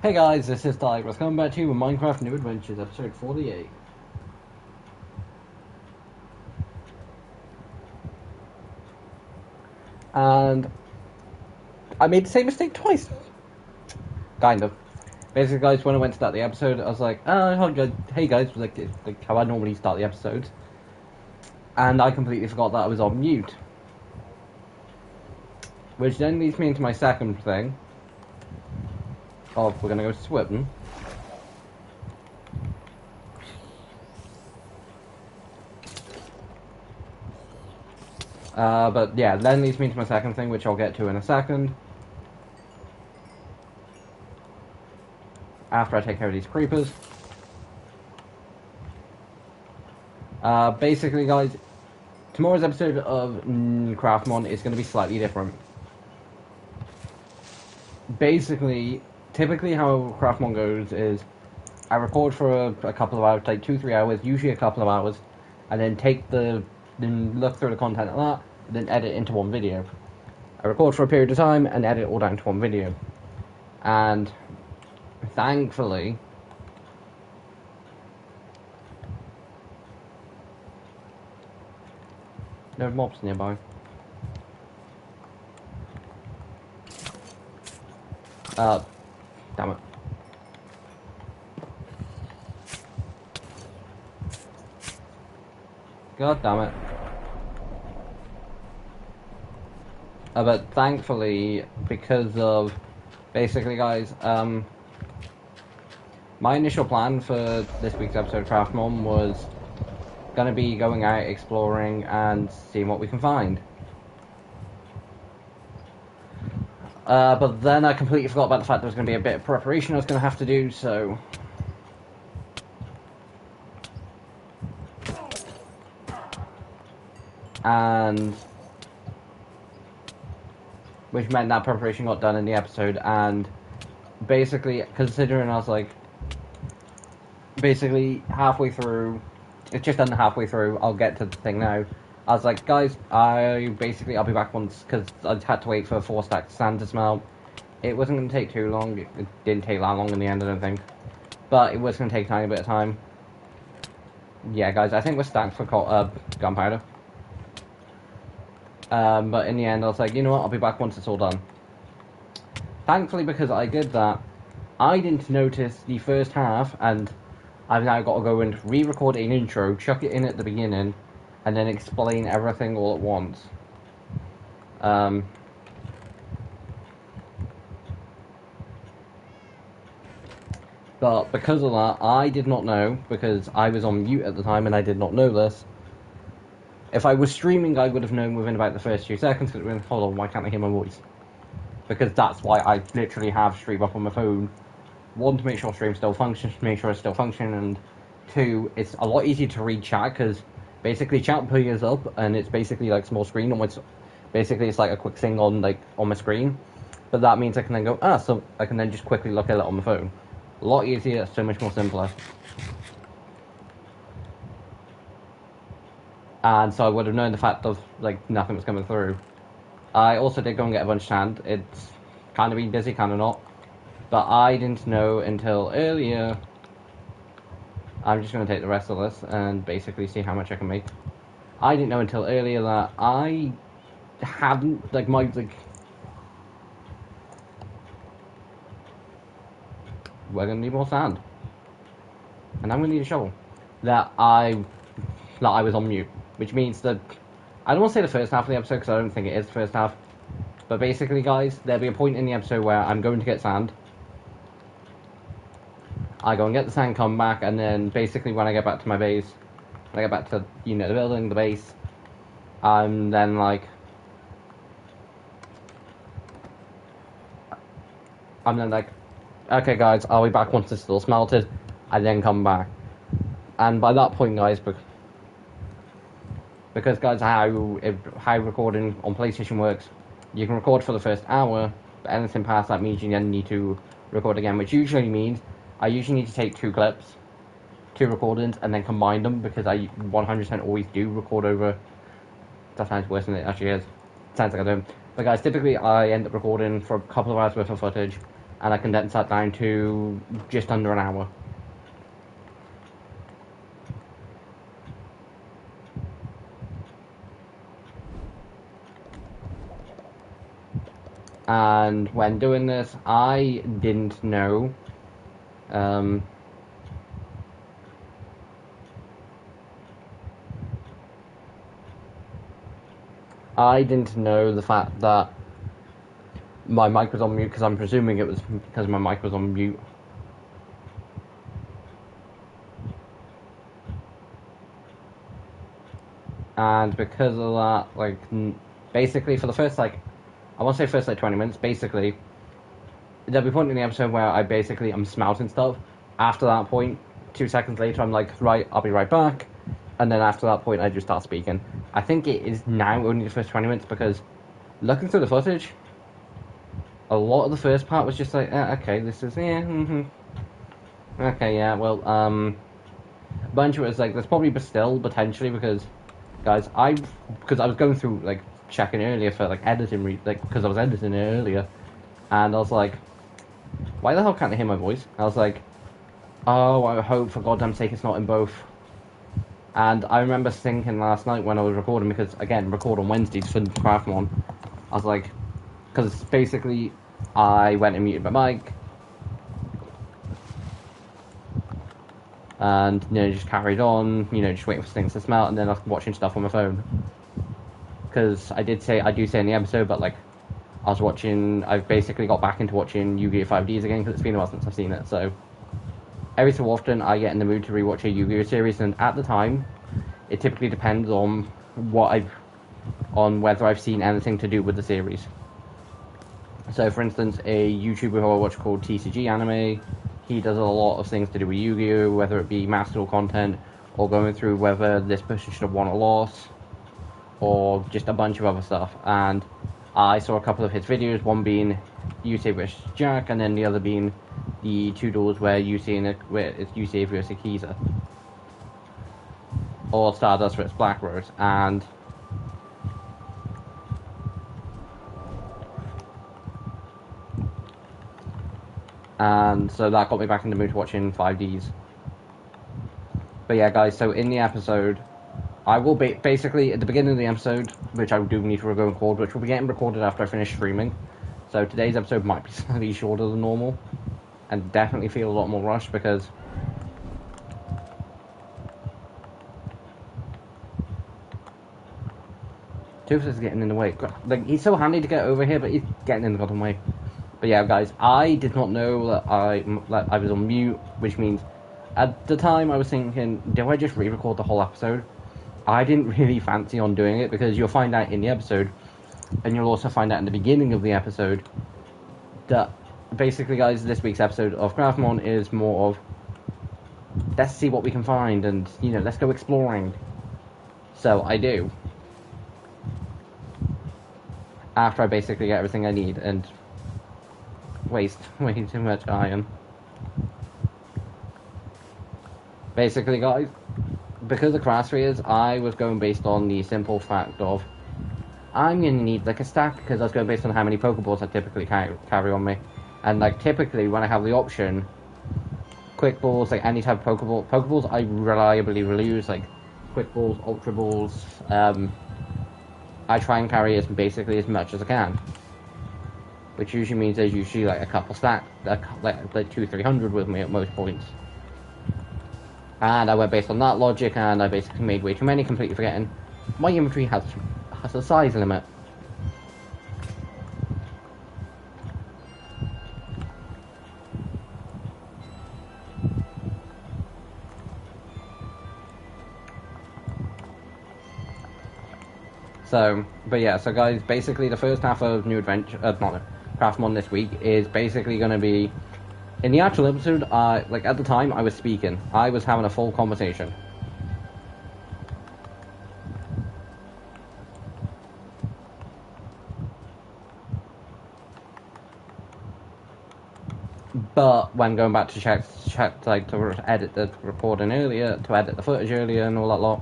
Hey guys, this is Tigress coming back to you with Minecraft New Adventures, episode 48. And I made the same mistake twice. Kind of. Basically, guys, when I went to start the episode, I was like, hey guys, like how I normally start the episodes. And I completely forgot that I was on mute. Which then leads me into my second thing. We're gonna go swimming. But yeah, then leads me into my second thing, which I'll get to in a second. After I take care of these creepers. Basically, guys, tomorrow's episode of Craftmon is going to be slightly different. Basically, typically how Craftmon goes is I record for a couple of hours, like 2-3 hours, usually a couple of hours, and then look through the content of that, and then edit into one video. I record for a period of time and edit it all down to one video. And thankfully, there are mobs nearby. Damn it. God damn it. But thankfully, because of, basically guys, my initial plan for this week's episode of Craftmon was gonna be going out, exploring, and seeing what we can find. But then I completely forgot about the fact there was going to be a bit of preparation I was going to have to do, so... And... which meant that preparation got done in the episode, and basically, considering I was like... basically, halfway through... it's just under halfway through, I'll get to the thing now. I was like, guys, I'll be back once, because I had to wait for 4 stacks of sand to smelt. It wasn't going to take too long. It didn't take that long in the end, I don't think. But it was going to take a tiny bit of time. Yeah, guys, I think we're stacked for gunpowder. But in the end, I was like, you know what, I'll be back once it's all done. Thankfully, because I did that, I didn't notice the first half, and I've now got to go and re-record an intro, chuck it in at the beginning, and then explain everything all at once. But because of that, I did not know, because I was on mute at the time and I did not know this. If I was streaming, I would have known within about the first few seconds, because it would have been, hold on, why can't I hear my voice? Because that's why I literally have Stream up on my phone. 1, to make sure Stream still functions, to make sure it's still functioning, and 2, it's a lot easier to read chat, because basically chat appears up, and it's basically like small screen, almost, basically it's like a quick thing on my screen. But that means I can then go, so I can then just quickly look at it on my phone. A lot easier, so much more simpler. And so I would have known the fact of, like, nothing was coming through. I also did go and get a bunch of sand. It's kind of been busy, kind of not. But I didn't know until earlier. I'm just going to take the rest of this and basically see how much I can make. I didn't know until earlier that I hadn't, like, we're going to need more sand. And I'm going to need a shovel. That I was on mute. Which means that, I don't want to say the first half of the episode, because I don't think it is the first half. But basically, guys, there'll be a point in the episode where I'm going to get sand. I go and get the sand, come back, and then basically when I get back to my base, when I get back to, the building, the base, I'm then like... okay guys, I'll be back once it's still smelted, and then come back. And by that point, guys, because guys, how recording on PlayStation works, you can record for the first hour, but anything past that means you then need to record again, which usually means I usually need to take 2 clips, 2 recordings, and then combine them, because I 100% always do record over... that sounds worse than it actually is. Sounds like I don't. But guys, typically I end up recording for a couple of hours worth of footage, and I condensed that down to just under an hour. And when doing this, I didn't know the fact that my mic was on mute, because I'm presuming it was because my mic was on mute. And because of that, like, basically for the first, like, I want to say first, like, 20 minutes, basically, there'll be a point in the episode where I'm smelting stuff. After that point, 2 seconds later, I'm like, right, I'll be right back. And then after that point, I just start speaking. I think it is now only the first 20 minutes, because looking through the footage, a lot of the first part was just like, okay, this is, okay, yeah, well, a bunch of it was like, there's probably still, potentially, because, guys, because I was going through, like, checking earlier for, like, editing, because I was editing it earlier, and I was like, why the hell can't I hear my voice? I was like, oh, I hope for goddamn sake it's not in both. And I remember thinking last night when I was recording, because, again, record on Wednesdays for Craftmon, I was like, because basically, I went and muted my mic, and, just carried on, just waiting for things to smell, and then I was watching stuff on my phone. Because I do say in the episode, but, like, I've basically got back into watching Yu-Gi-Oh! 5Ds again, because it's been a while since I've seen it, so every so often I get in the mood to rewatch a Yu-Gi-Oh! Series, and at the time, it typically depends on whether I've seen anything to do with the series. So, for instance, a YouTuber who I watch called TCG Anime, he does a lot of things to do with Yu-Gi-Oh!, whether it be master content, or going through whether this person should have won or lost, or just a bunch of other stuff. And I saw a couple of his videos, one being Yusei vs. Jack, and then the other being the 2 duels where it's Yusei vs. Akiza, or Stardust vs. Black Rose, and so that got me back in the mood to watching 5Ds. But yeah, guys, so in the episode, I will basically, at the beginning of the episode, which I do need to go and record, which will be getting recorded after I finish streaming, so today's episode might be slightly shorter than normal, and definitely feel a lot more rushed, because Toothless is getting in the way. Like, he's so handy to get over here, but he's getting in the goddamn way. But yeah, guys, I did not know that I was on mute, which means at the time I was thinking, do I just re-record the whole episode? I didn't really fancy on doing it, because you'll find out in the episode, and you'll also find out in the beginning of the episode, that basically, guys, this week's episode of Craftmon is more of, let's see what we can find, and, let's go exploring. So I do. After I basically get everything I need, and waste way too much iron. Basically, guys, because of Crash Spheres, I was going based on the simple fact of, I'm going to need, like, a stack, because I was going based on how many Pokeballs I typically carry on me. And, like, typically, when I have the option, Quick Balls, like, any type of Pokeballs I reliably use, like, Quick Balls, Ultra Balls, I try and carry basically as much as I can. Which usually means there's usually, like, a couple stacks, like 200-300 with me at most points. And I went based on that logic, and I basically made way too many, completely forgetting my inventory has a size limit. So, but yeah, so guys, basically the first half of New Adventure, Craftmon this week is basically going to be, in the actual episode, like, at the time, I was speaking. I was having a full conversation. But when going back to check, like, to edit the recording earlier, to edit the footage earlier and all that lot,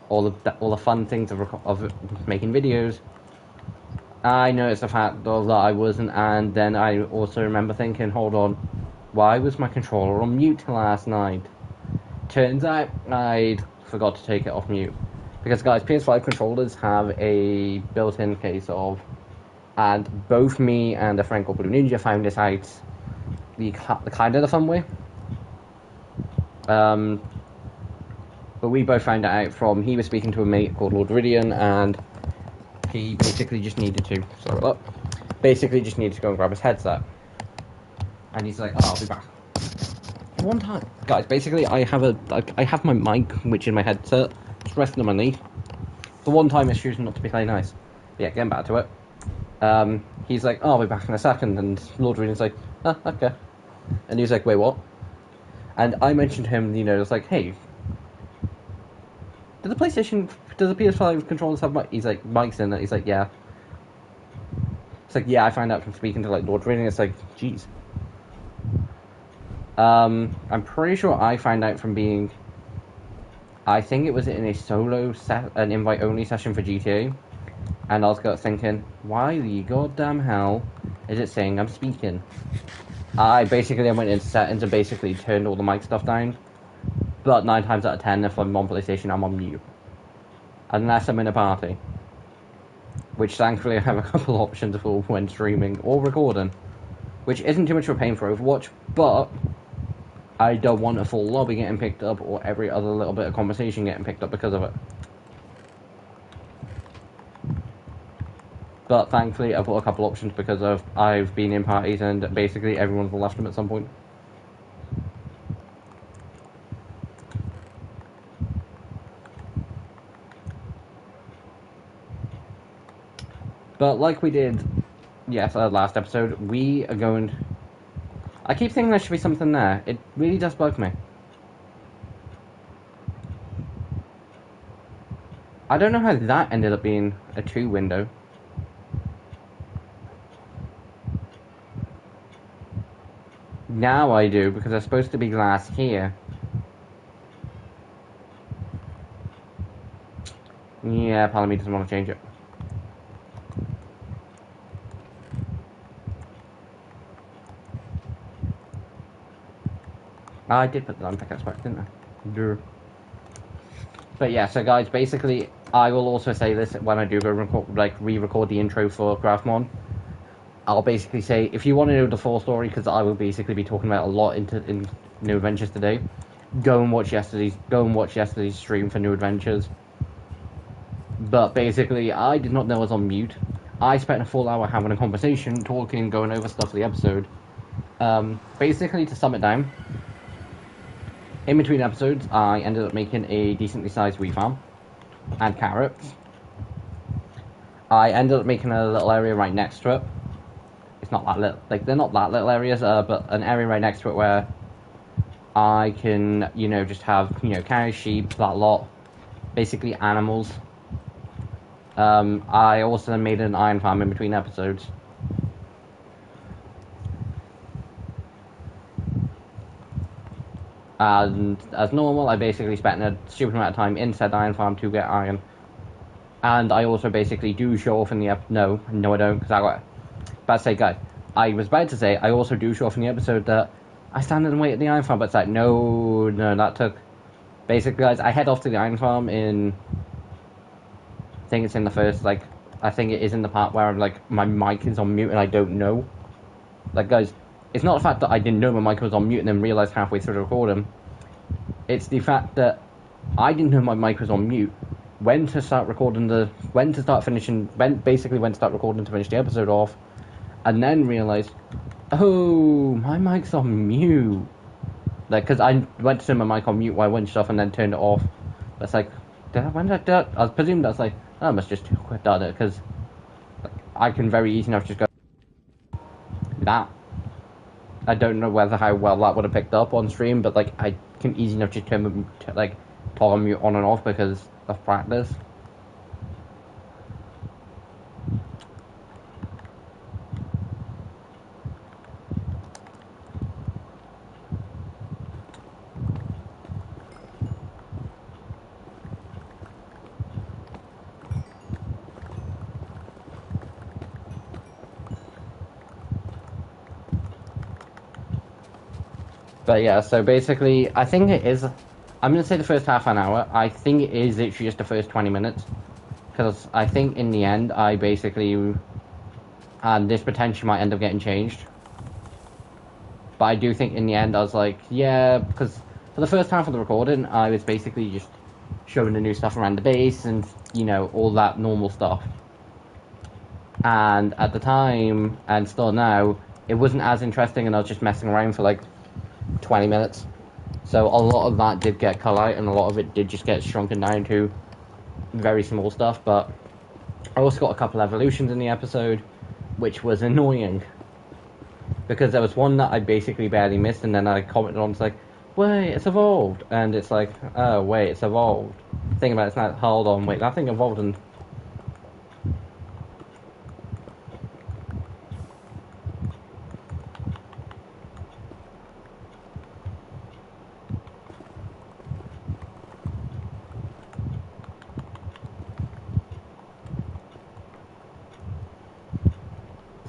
all the fun things of making videos, I noticed the fact though that I wasn't, and then I also remember thinking, hold on, why was my controller on mute last night? Turns out I'd forgot to take it off mute. Because guys, PS5 controllers have a built-in case of, and both me and a friend called Blue Ninja found this out the kind of the fun way. But we both found it out from, he was speaking to a mate called Lord Ridian, and he basically just needed to, sorry about that, basically just needed to go and grab his headset. And he's like, oh, I'll be back. One time, guys, basically I have my mic, which is my headset, just resting on my knee. The one time it's choosing not to be playing nice. But yeah, getting back to it. He's like, oh, I'll be back in a second, and Lord Ridian's like, oh, okay. And he's like, wait, what? And I mentioned to him, it's like, hey, does the PS5 controllers have mics? He's like, mics in it. He's like, yeah. It's like, yeah, I find out from speaking to, like, Lord Ridian. It's like, jeez. I'm pretty sure I found out from being, I think it was in a solo an invite-only session for GTA, and I was thinking, why the goddamn hell is it saying I'm speaking? I went into settings and basically turned all the mic stuff down, but 9 times out of 10, if I'm on PlayStation, I'm on mute. Unless I'm in a party. Which thankfully I have a couple options for when streaming or recording. Which isn't too much of a pain for Overwatch, but I don't want a full lobby getting picked up or every other little bit of conversation getting picked up because of it. But thankfully I've got a couple options because I've been in parties and basically everyone's left them at some point. But like we did, last episode, we are going... I keep thinking there should be something there. It really does bug me. I don't know how that ended up being a 2 window. Now I do, because there's supposed to be glass here. Yeah, part of me doesn't want to change it. I did put the lamp pickaxe back, didn't I? Durr. But yeah, so guys, basically, I will also say this when I do go re-record the intro for Craftmon. I'll basically say, if you want to know the full story, because I will basically be talking about a lot in New Adventures today, go and watch yesterday's stream for New Adventures. But basically, I did not know I was on mute. I spent a full hour having a conversation, talking, going over stuff for the episode. Basically, to sum it down, in between episodes, I ended up making a decently sized wheat farm and carrots. I ended up making a little area right next to it. It's not that little, they're not that little areas, but an area right next to it where I can, just have, cows, sheep, that lot, basically animals. I also made an iron farm in between episodes. And as normal, I basically spent a stupid amount of time in said iron farm to get iron. And I also basically do show off in the no I don't, because I got about to say, guys, I was about to say I also do show off in the episode that I stand and wait at the iron farm, but it's like, no, that took, basically, guys, I head off to the iron farm in, I think it's in the first, I think it is in the part where I'm my mic is on mute and I don't know. Guys, it's not the fact that I didn't know my mic was on mute and then realised halfway through the recording. It's the fact that I didn't know my mic was on mute. When to start recording to start recording to finish the episode off, and then realised, oh, my mic's on mute. Because I went to turn my mic on mute while I went stuff and then turned it off. That's when did I do it? I was presuming that's I must just quit done it, because I can very easily enough just go that. I don't know how well that would have picked up on stream, but I can easily enough just turn toggle mute on and off because of practice. But yeah, so basically, I think it is. I'm gonna say the first half an hour. I think it is literally just the first 20 minutes, because I think in the end, I basically, and this potentially might end up getting changed. But I do think in the end, I was like, yeah, because for the first half of the recording, I was basically just showing the new stuff around the base and all that normal stuff. And at the time, and still now, it wasn't as interesting, and I was just messing around for like 20 minutes. So a lot of that did get cut out, and a lot of it did just get shrunken down to very small stuff. But I also got a couple evolutions in the episode, which was annoying. Because there was one that I basically barely missed, and then I commented on, it's like, wait, it's evolved. And it's like, oh, wait, it's evolved. Think about it, it's not, hold on, wait, that thing evolved and...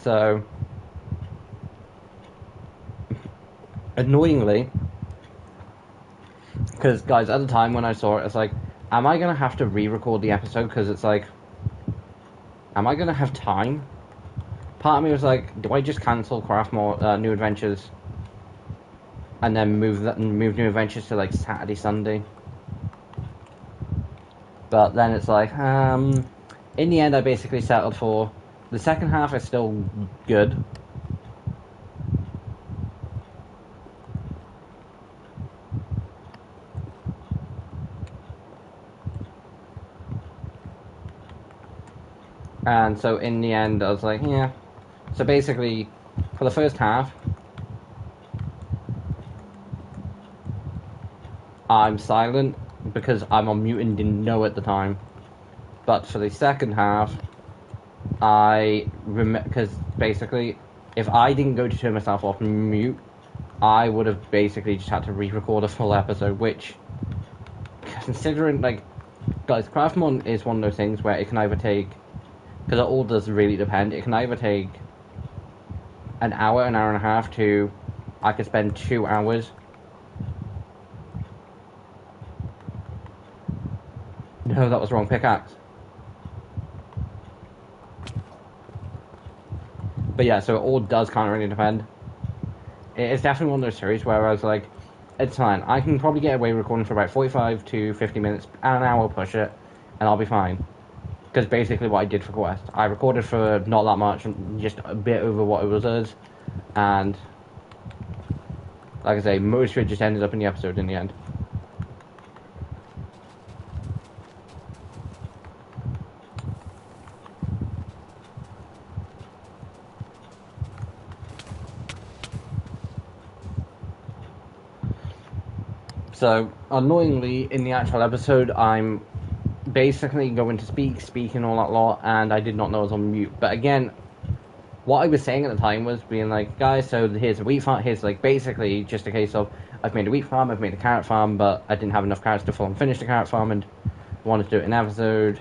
So, annoyingly, because, guys, at the time when I saw it, it's like, am I going to have to re-record the episode? Because it's like, am I going to have time? Part of me was like, do I just cancel Craft more New Adventures and then move New Adventures to like Saturday, Sunday? But then it's like, in the end, I basically settled for the second half is still good. And so in the end, I was like, yeah. So basically, for the first half, I'm silent because I'm on mute and didn't know at the time. But for the second half, I remember, because basically, if I didn't go to turn myself off mute, I would have basically just had to re-record a full episode, which, considering, like, guys, Craftmon is one of those things where it can either take, because it all does really depend, it can either take an hour and a half to, I could spend 2 hours. No, that was the wrong pickaxe. But yeah, so it all does kind of really depend. It's definitely one of those series where I was like, it's fine. I can probably get away recording for about 45 to 50 minutes, an hour push it, and I'll be fine. Because basically what I did for Quest, I recorded for not that much, just a bit over what it was, and like I say, most of it just ended up in the episode in the end. So, annoyingly, in the actual episode, I'm basically going to speaking all that lot, and I did not know I was on mute. But again, what I was saying at the time was being like, guys, so here's a wheat farm, here's like basically just a case of, I've made a wheat farm, I've made a carrot farm, but I didn't have enough carrots to full and finish the carrot farm, and wanted to do it in an episode.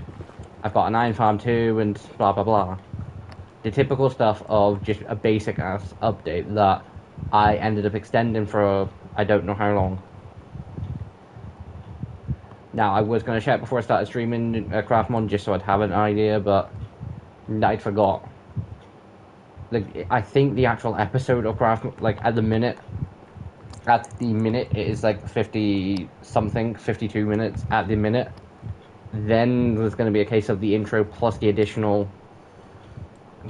I've got an iron farm too, and blah blah blah. The typical stuff of just a basic ass update that I ended up extending for I don't know how long. Now, I was going to check before I started streaming Craftmon just so I'd have an idea, but I forgot. Like, I think the actual episode of Craftmon, like, at the minute, it is like 50 something, 52 minutes at the minute. Then there's going to be a case of the intro plus the additional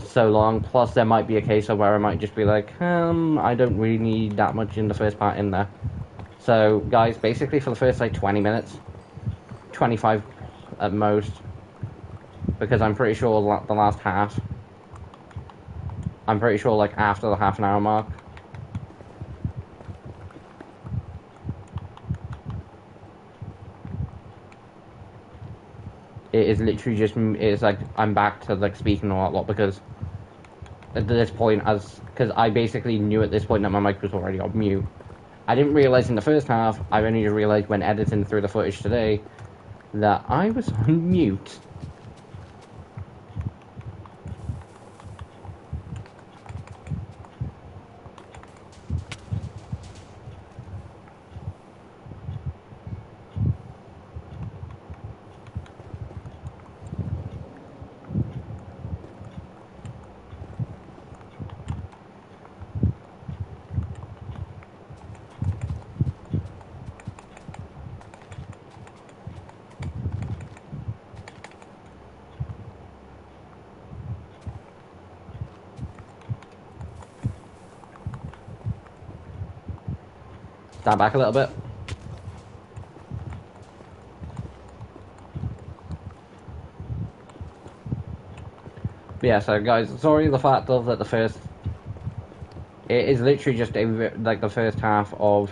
so long, plus there might be a case of where I might just be like, I don't really need that much in the first part in there. So, guys, basically for the first, like, 20 minutes, 25 at most, because I'm pretty sure the last half, I'm pretty sure like after the half an hour mark, it is literally just, it's like I'm back to like speaking a lot because at this point, because I basically knew at this point that my mic was already on mute. I didn't realize in the first half, I only just realized when editing through the footage today that I was on mute. stand back a little bit. But yeah, so guys, sorry the fact of that the first... It is literally just like the first half of...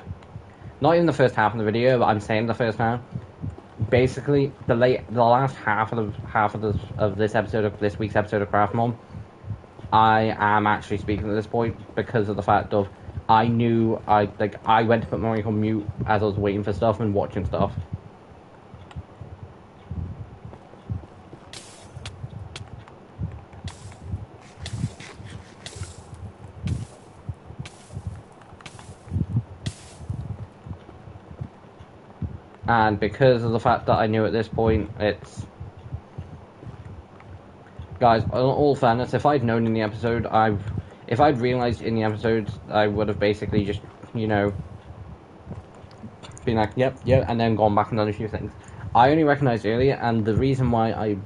Not even the first half of the video, but I'm saying the first half. Basically, the last half of this episode of this week's episode of Craftmon, I am actually speaking at this point because of the fact of I knew I went to put my mic on mute as I was waiting for stuff and watching stuff. And because of the fact that I knew at this point, it's... Guys, in all fairness, if I'd known in the episode, if I'd realised in the episode, I would have basically just, you know, been like, yep, and then gone back and done a few things. I only recognised earlier, and the reason why I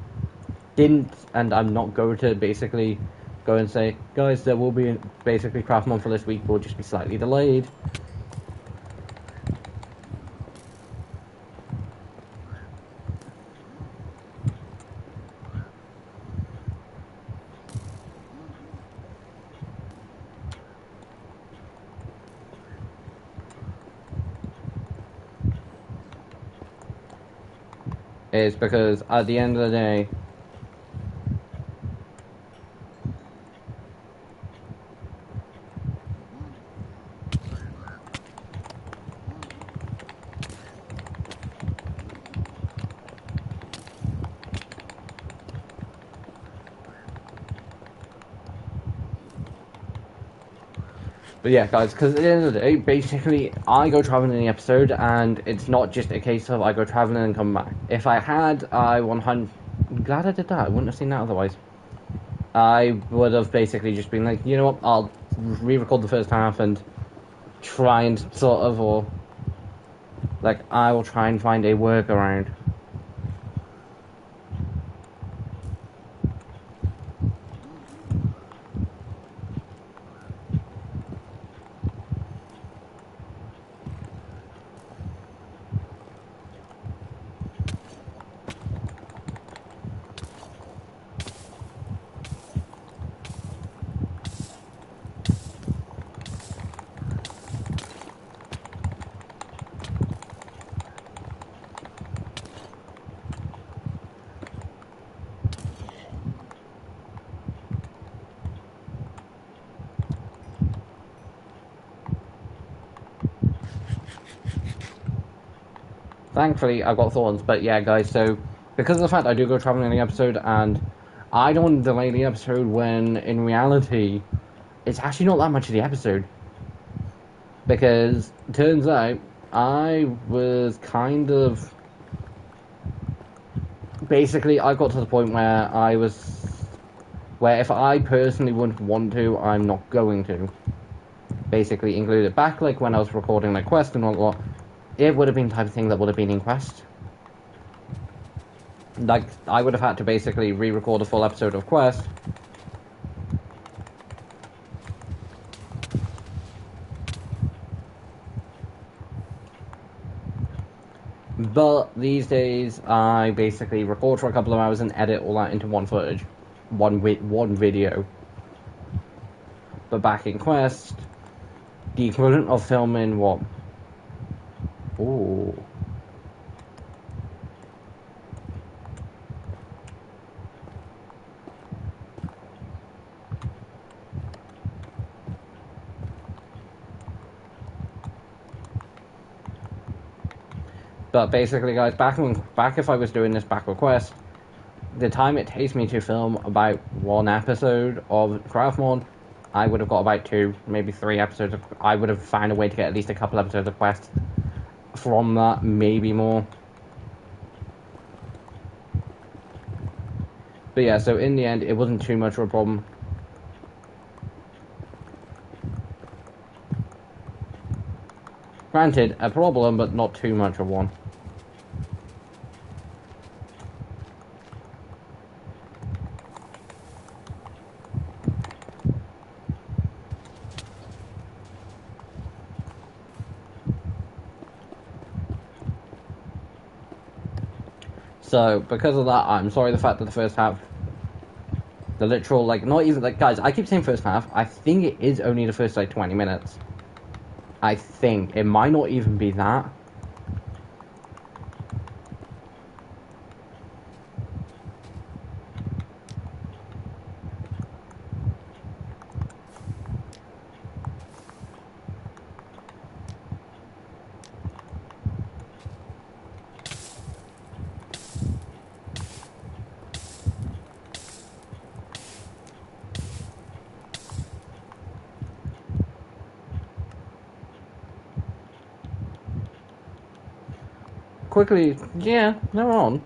didn't, and I'm not going to basically go and say, guys, there will be basically Craftmon for this week, will just be slightly delayed. Is because at the end of the day, but yeah, guys, because at the end of the day, basically, I go traveling in the episode, and it's not just a case of I go traveling and come back. If I had, I'm glad I did that. I wouldn't have seen that otherwise. I would have basically just been like, you know what, I'll re-record the first half and try and sort of, or like, I will try and find a workaround. Thankfully, I've got thorns, but yeah, guys, so because of the fact I do go traveling in the episode, and I don't want to delay the episode when, in reality, it's actually not that much of the episode. Because, turns out, I was kind of... Basically, I got to the point where where if I personally wouldn't want to, I'm not going to. Basically, included back, like, when I was recording my quest and whatnot, it would have been the type of thing that would have been in Quest. Like, I would have had to basically re-record a full episode of Quest. But these days, I basically record for a couple of hours and edit all that into one footage. One video. But back in Quest, the equivalent of filming what? Ooh. But basically, guys, back if I was doing this back with Quest, the time it takes me to film about one episode of Craftmon, I would have got about 2, maybe 3 episodes of... I would have found a way to get at least a couple episodes of Quest from that, maybe more. But yeah, so in the end, it wasn't too much of a problem. Granted, a problem, but not too much of one. So, because of that, I'm sorry the fact that the first half, the literal, like, not even, like, guys, I keep saying first half, I think it is only the first, like, 20 minutes. I think. It might not even be that. Quickly, yeah, they're on.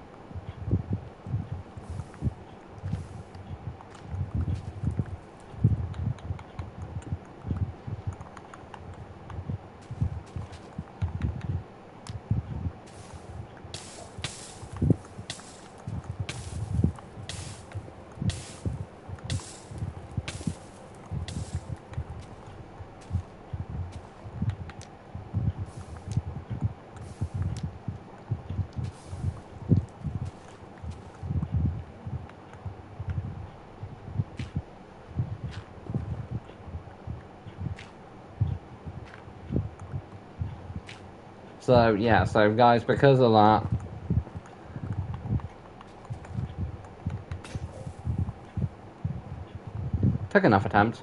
So, yeah, so guys, because of that, took enough attempts.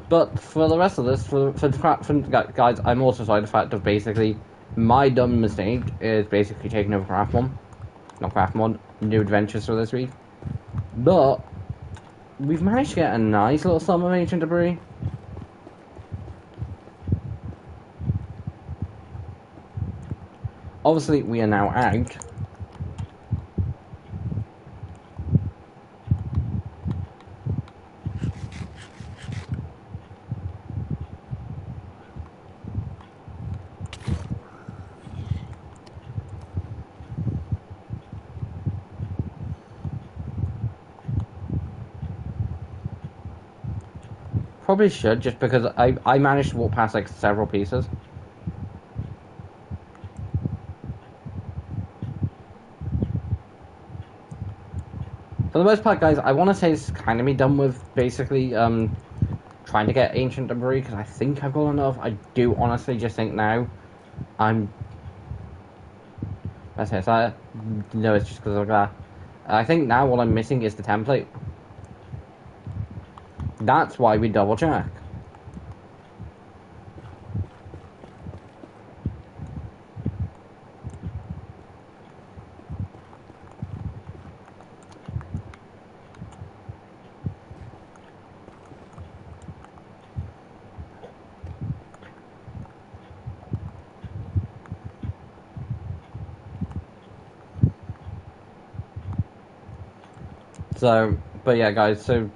But for the rest of this, guys, I'm also sorry the fact of basically my dumb mistake is basically taking over Craft 1. Not Craft 1, New Adventures for this week. But we've managed to get a nice little sum of ancient debris. Obviously, we are now out. Probably should, just because I managed to walk past like several pieces. For the most part, guys, I want to say it's kind of me done with basically trying to get ancient debris, because I think I've got enough. I do honestly just think now that's it. So no, it's just because of that. I think now what I'm missing is the template. That's why we double check. So, but yeah, guys. So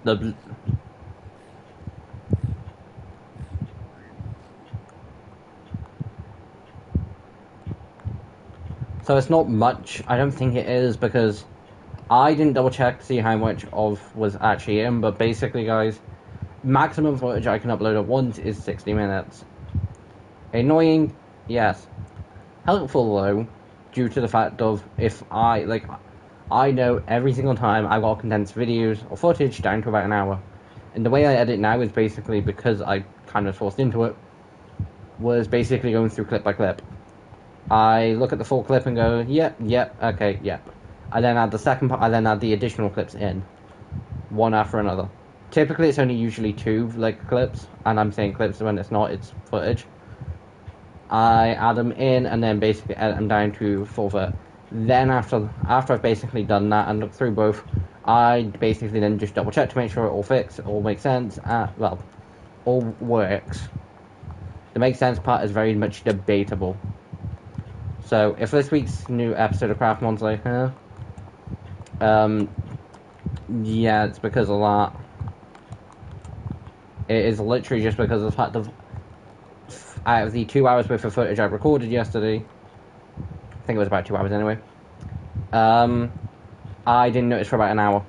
it's not much. I don't think it is, because I didn't double check to see how much of was actually in. But basically, guys, maximum footage I can upload at once is 60 minutes. Annoying, yes. Helpful though, due to the fact of if I know every single time I've got condensed videos or footage down to about an hour. And the way I edit now is basically, because I kind of forced into it, was basically going through clip by clip. I look at the full clip and go, yep, okay, yep. I then add the second part, I then add the additional clips in, one after another. Typically it's only usually 2 like clips, and I'm saying clips when it's not, it's footage. I add them in and then basically edit them down to full fit. Then after I've basically done that and looked through both, I basically then just double check to make sure it all fits, it all makes sense, well, all works. The make sense part is very much debatable. So if this week's new episode of Craft Mon's like, yeah, it's because of that. It is literally just because of the fact of, out of the 2 hours worth of footage I recorded yesterday, I think it was about 2 hours anyway, I didn't notice for about an hour.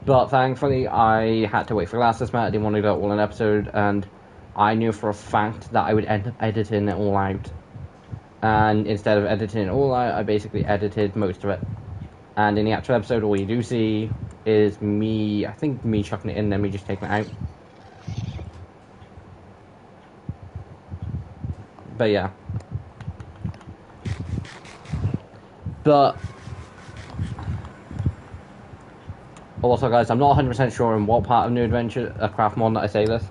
But thankfully, I had to wait for last month. I didn't want to do it all in an episode, and I knew for a fact that I would end up editing it all out. And instead of editing it all out, I basically edited most of it. And in the actual episode, all you do see is me, I think me chucking it in, then me just taking it out. But yeah. But also, guys, I'm not 100% sure in what part of New Adventure Craft Mod that I say this.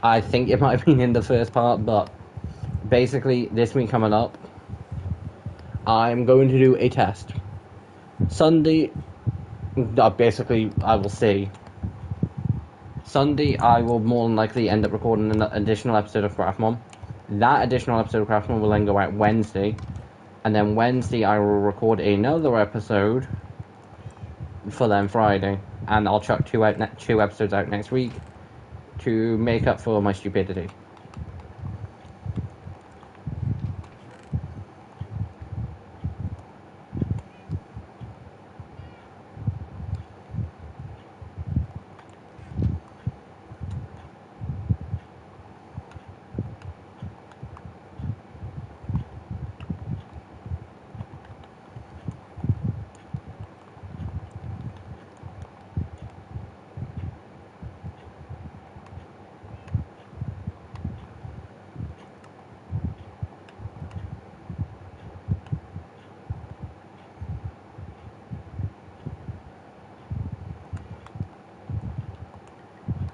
I think it might have been in the first part, but basically, this week coming up, I'm going to do a test. Sunday, basically, I will see. Sunday, I will more than likely end up recording an additional episode of Craftmon. That additional episode of Craftmon will then go out Wednesday. And then Wednesday, I will record another episode for then Friday. And I'll chuck two episodes out next week to make up for my stupidity.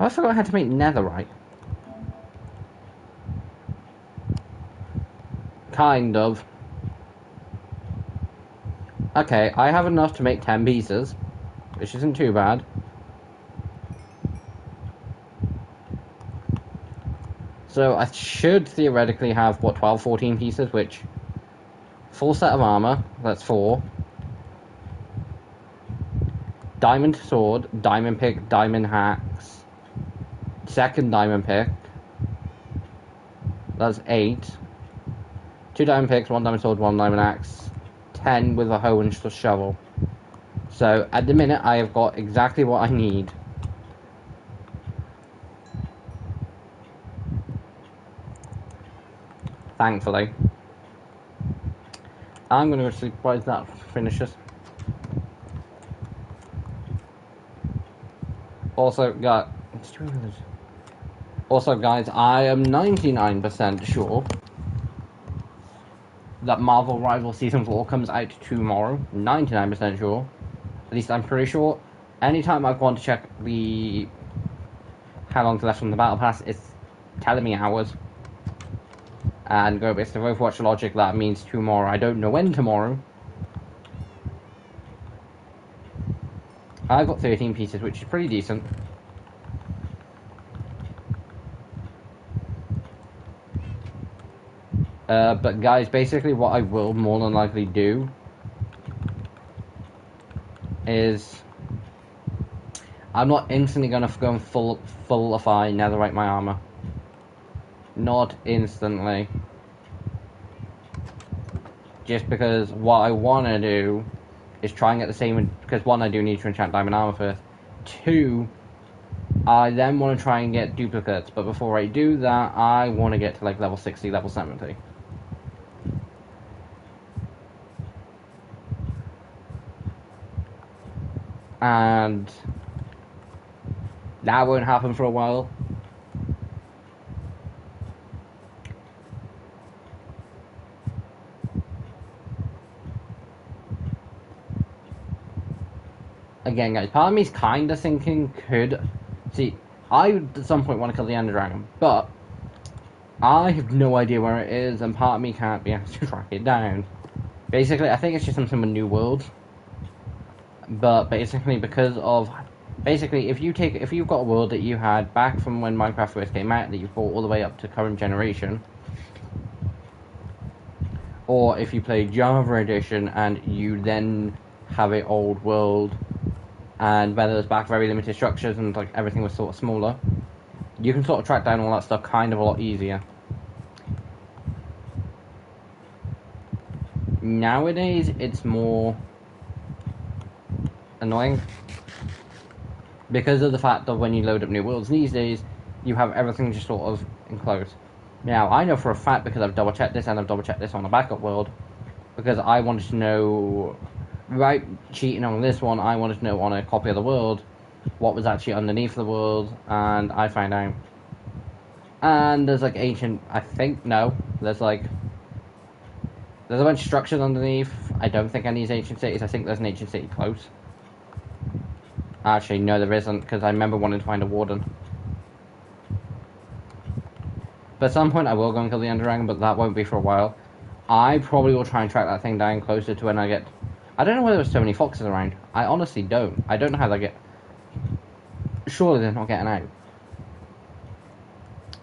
I forgot how to make netherite. Kind of. Okay, I have enough to make 10 pieces, which isn't too bad. So I should theoretically have, 12, 14 pieces, which... Full set of armor, that's 4. Diamond sword, diamond pick, diamond axe. Second diamond pick. That's 8. 2 diamond picks, 1 diamond sword, 1 diamond axe. 10 with a hoe and a shovel. So at the minute I have got exactly what I need. Thankfully. I'm gonna go to sleep while that finishes. Also, guys, I am 99% sure that Marvel Rivals Season 4 comes out tomorrow. 99% sure. At least I'm pretty sure. Anytime I've gone to check how long's left on the Battle Pass, it's telling me hours. And go based on Overwatch logic, that means tomorrow. I don't know when tomorrow. I've got 13 pieces, which is pretty decent. But guys, basically what I will more than likely do is I'm not instantly going to go and fullify netherite my armor. Not instantly. Just because what I want to do is try and get the same, because 1, I do need to enchant diamond armor first. 2, I then want to try and get duplicates, but before I do that, I want to get to like level 60, level 70. And that won't happen for a while. Again, guys, part of me is kind of thinking I would at some point want to kill the Ender Dragon, but I have no idea where it is, and part of me can't be able to track it down. Basically, I think it's just something with New World. But basically, if you've got a world that you had back from when Minecraft first came out, that you brought all the way up to current generation, or if you play Java Edition and you then have an old world, and where there's back very limited structures and like everything was sort of smaller, you can sort of track down all that stuff kind of a lot easier. Nowadays, it's more annoying. because of the fact that when you load up new worlds these days, you have everything just sort of enclosed. Now, I know for a fact, because I've double checked this and I've double checked this on the backup world, because I wanted to know, right, cheating on this one, I wanted to know on a copy of the world what was actually underneath the world, and I found out. And there's like ancient, I think, no, there's a bunch of structures underneath. I don't think any is ancient cities. I think there's an ancient city close. Actually, no, there isn't, because I remember wanting to find a warden. But at some point I will go and kill the Ender Dragon, but that won't be for a while. I probably will try and track that thing down closer to when I get... I don't know why there's so many foxes around. I honestly don't. I don't know how they get... Surely they're not getting out.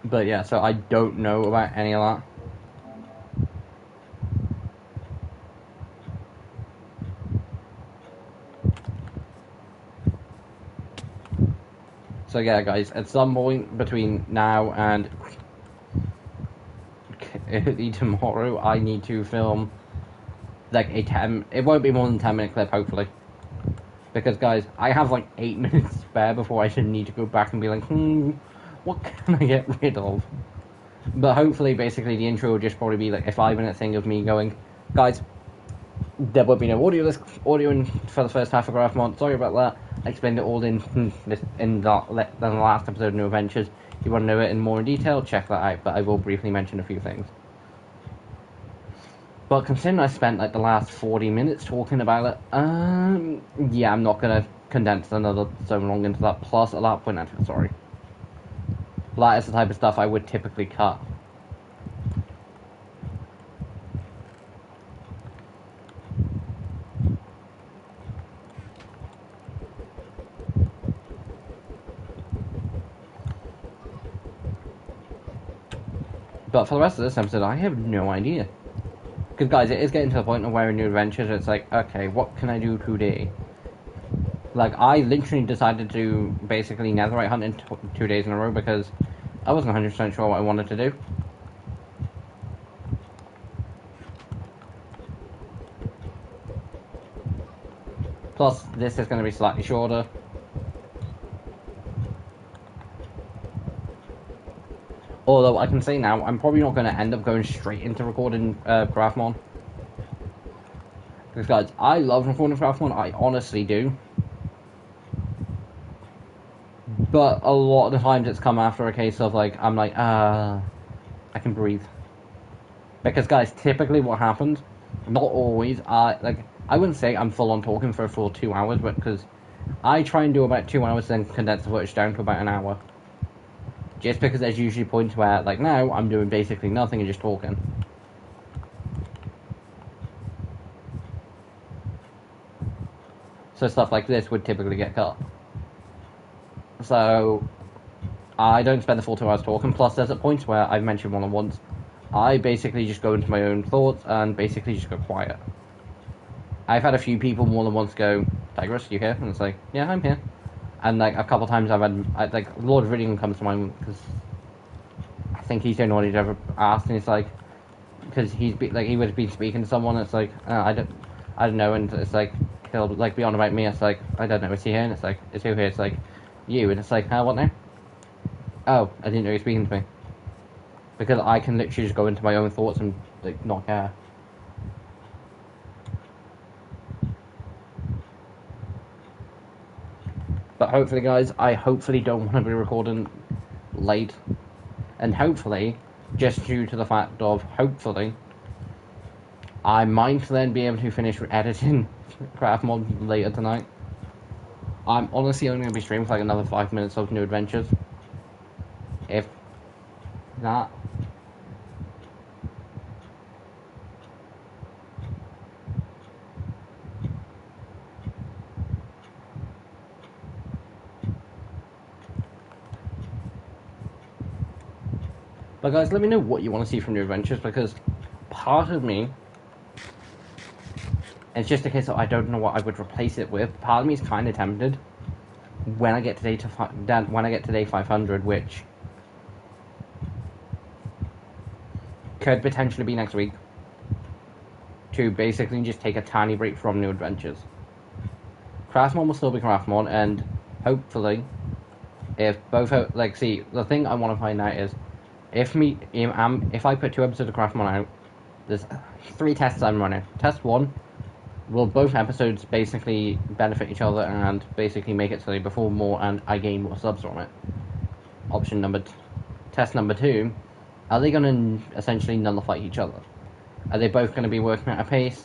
But yeah, so I don't know about any of that. So yeah, guys, at some point between now and early tomorrow, I need to film like a 10... It won't be more than 10-minute clip, hopefully. Because, guys, I have like 8 minutes spare before I should need to go back and be like, what can I get rid of? But hopefully, basically, the intro will just probably be like a 5-minute thing of me going, guys, there won't be no audio for the first half of Graphmon. Sorry about that. I explained it all in the last episode of New Adventures. If you want to know it in more detail, check that out. But I will briefly mention a few things. But considering I spent like the last 40 minutes talking about it, yeah, I'm not gonna condense another so long into that. Plus, at that point, I'm sorry. That is the type of stuff I would typically cut. But for the rest of this episode, I have no idea. Because, guys, it is getting to the point of where in New Adventures, it's like, okay, what can I do today? Like, I literally decided to basically netherite hunt in 2 days in a row because I wasn't 100% sure what I wanted to do. Plus, this is going to be slightly shorter. Although, I can say now, I'm probably not going to end up going straight into recording Graphmon. Because, guys, I love recording Graphmon, I honestly do. But a lot of the times it's come after a case of, like, I'm like, I can breathe. Because, guys, typically what happens, not always, like, I wouldn't say I'm full on talking for a full 2 hours, but because I try and do about 2 hours, then condense the footage down to about an hour. Just because there's usually points where, like now, I'm doing basically nothing and just talking. So stuff like this would typically get cut. So, I don't spend the full 2 hours talking, plus there's at points where I've mentioned one on once, I basically just go into my own thoughts and basically just go quiet. I've had a few people more than once go, Tigress, you here? And it's like, yeah, I'm here. And like a couple times I've had, like, Lord of Riddick comes to mind because I think he's the only one who's ever asked, and it's like, because he would have been speaking to someone, it's like, I don't know, and it's like, he'll like be on about me, it's like, I don't know, is he here? And it's like, is who here? It's like, you, and it's like, what now? Oh, I didn't know you were speaking to me. Because I can literally just go into my own thoughts and like not care. But hopefully, guys, I hopefully don't want to be recording late. And hopefully, just due to the fact of, hopefully, I might then be able to finish editing Graphmon later tonight. I'm honestly only going to be streaming for like another 5 minutes of New Adventures. If that. But guys, let me know what you want to see from New Adventures, because part of me, it's just a case of I don't know what I would replace it with. Part of me is kind of tempted when I get to day 500, which could potentially be next week, to basically just take a tiny break from New Adventures. Craftmon will still be Craftmon, and hopefully, if both like, see, the thing I want to find out is if I put 2 episodes of Craftmon out, there's 3 tests I'm running. Test 1, will both episodes basically benefit each other and basically make it so they perform more and I gain more subs from it? Test number 2, are they going to essentially nullify each other? Are they both going to be working at a pace?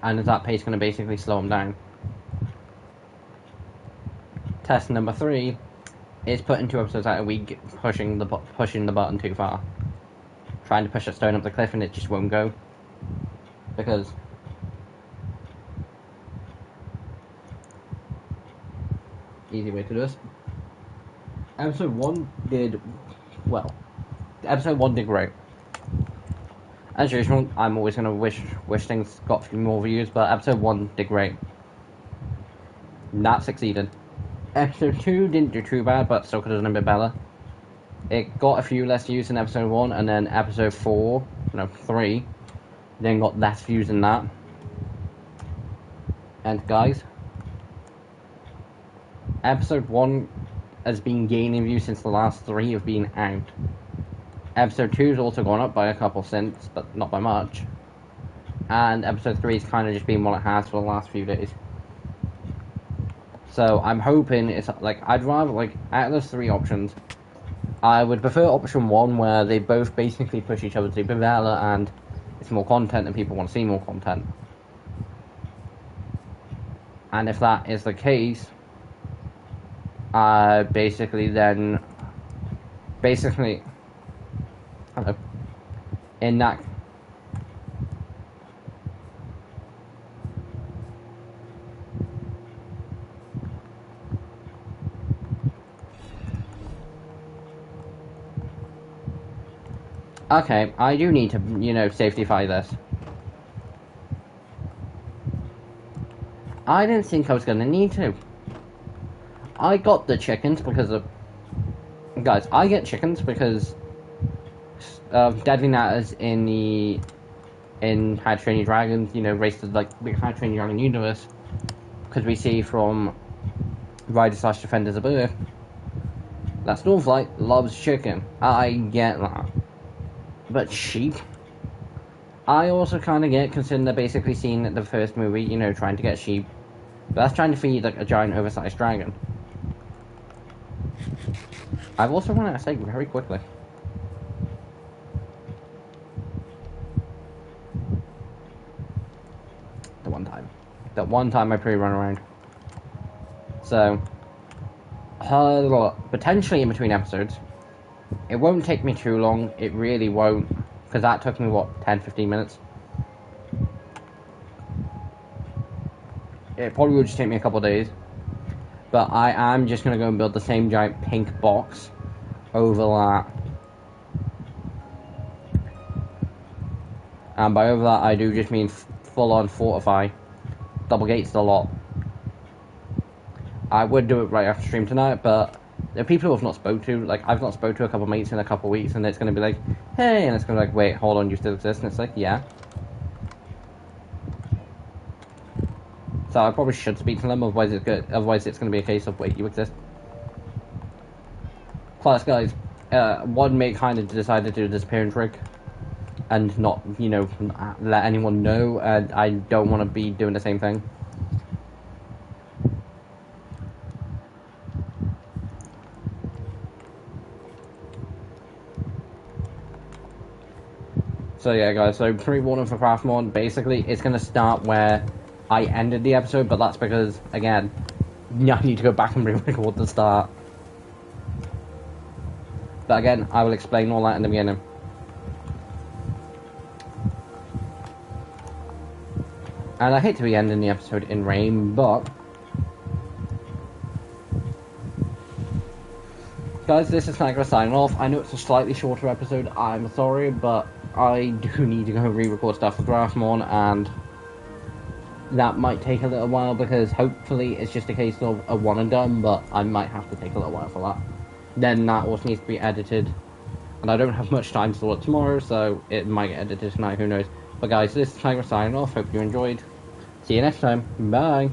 And is that pace going to basically slow them down? Test number 3 is putting 2 episodes out a week, pushing the button too far. Trying to push a stone up the cliff and it just won't go. Because easy way to do this. Episode 1 did well. Episode 1 did great. As usual, I'm always gonna wish things got a few more views, but episode 1 did great. That succeeded. Episode 2 didn't do too bad, but still could have done a bit better. It got a few less views in episode 1, and then episode 3, then got less views than that. And guys, episode 1 has been gaining views since the last 3 have been out. Episode 2 has also gone up by a couple since, but not by much. And episode 3 has kind of just been what it has for the last few days. So I'm hoping it's like, I'd rather, like, out of those 3 options, I would prefer option 1 where they both basically push each other to be better and it's more content and people want to see more content. And if that is the case, in that okay, I do need to, safetyfy this. I didn't think I was gonna need to. I got the chickens because of... Guys, I get chickens because of Deadly Natters in How to Train Your Dragon, race to, like, the How to Train Your Dragon universe. Because we see from Rider/Defenders of Earth that Stormflight loves chicken. I get that. But sheep, I also kind of get, considering they're basically seen the first movie, trying to get sheep. But that's trying to feed, like, a giant oversized dragon. I've also run out of steak very quickly. The one time I pre-run around. So, potentially in between episodes. It won't take me too long, it really won't, because that took me, 10-15 minutes? It probably will just take me a couple of days, but I am just going to go and build the same giant pink box over that. And by over that I do just mean full on fortify, double gates a lot. I would do it right after stream tonight, but there are people who I've not spoke to, like, I've not spoke to a couple of mates in a couple of weeks, and it's going to be like, hey, and it's going to be like, wait, hold on, you still exist? And it's like, yeah. So I probably should speak to them, otherwise it's going to be a case of, wait, you exist? Plus, guys, one mate kind of decided to do a disappearance rig, and not, let anyone know, and I don't want to be doing the same thing. So yeah, guys, so pre-warning for Craftmon, basically, it's going to start where I ended the episode, but that's because, again, I need to go back and re-record the start. But again, I will explain all that in the beginning. And I hate to be ending the episode in rain, but... Guys, this is Tiger signing off. I know it's a slightly shorter episode, I'm sorry, but I do need to go re-record stuff for Craftmon, and that might take a little while, because hopefully it's just a case of a one and done, but I might have to take a little while for that. Then that also needs to be edited, and I don't have much time to do it tomorrow, so it might get edited tonight, who knows. But guys, this is Tiger signing off, hope you enjoyed. See you next time, bye!